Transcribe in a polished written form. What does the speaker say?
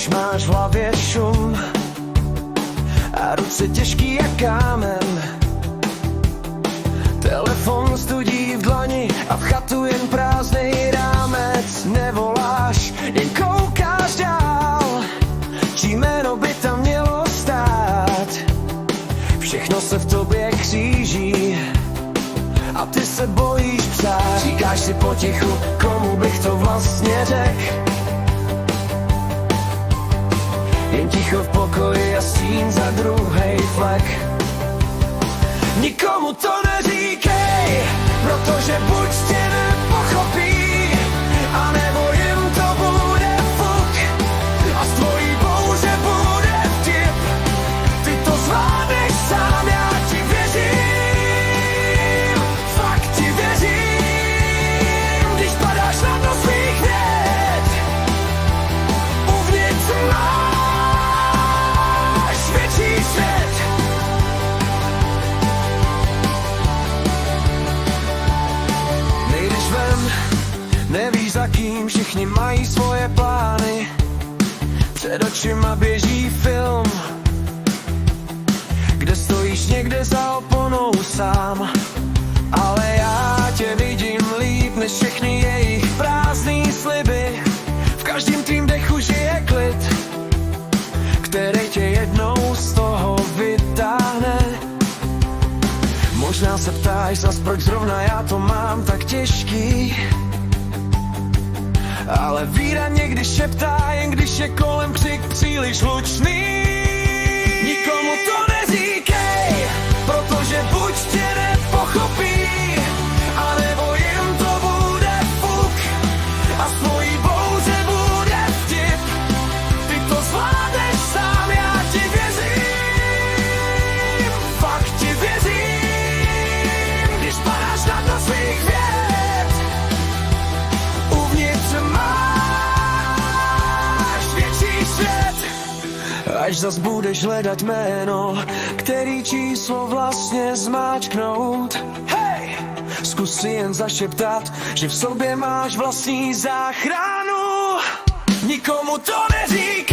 když máš v hlavě šum a ruce těžký jak kámen. Telefon studí v dlani a v chatu jen prázdnej rámec. Nevoláš, jen koukáš dál, čí jméno by tam mělo stát. Všechno se v tobě kříží a ty se bojíš psát. Říkáš si potichu, komu bych to vlastně řekl. Jen ticho v pokoji a stín za druhej flek. Nikomu to neříkej, protože buď tě nepochopí, a nebo jim to bude fuk a z tvojí bouře bude vtip. Ty to zvládneš sám, já ti věřím, fakt ti věřím. Když padáš na dno svých věd, uvnitř máš větší svět. Nejdeš ven, nevíš za kým, všichni mají svoje plány. Před očima běží film, kde stojíš někde za oponou sám. Ale já tě vidím líp než všechny jejich prázdný sliby. V každém tvým dechu žije klid, který tě jednou z toho vytáhne. Možná se ptáš zas, proč zrovna já to mám tak těžký, ale víra někdy šeptá, jen když je kolem křik příliš hlučný. Nikomu to neříkej, protože buď tě nepochopí, a nebo jim to bude fuk a z tvojí bouře bude vtip. Ty to zvládneš sám, já ti věřím, fakt ti věřím. Když padáš na dno svých věd, uvnitř máš větší svět. Až zas budeš hledat jméno, který číslo vlastně zmáčknout. Hej! Zkus si jen zašeptat, že v sobě máš vlastní záchranu. Nikomu to neříkej.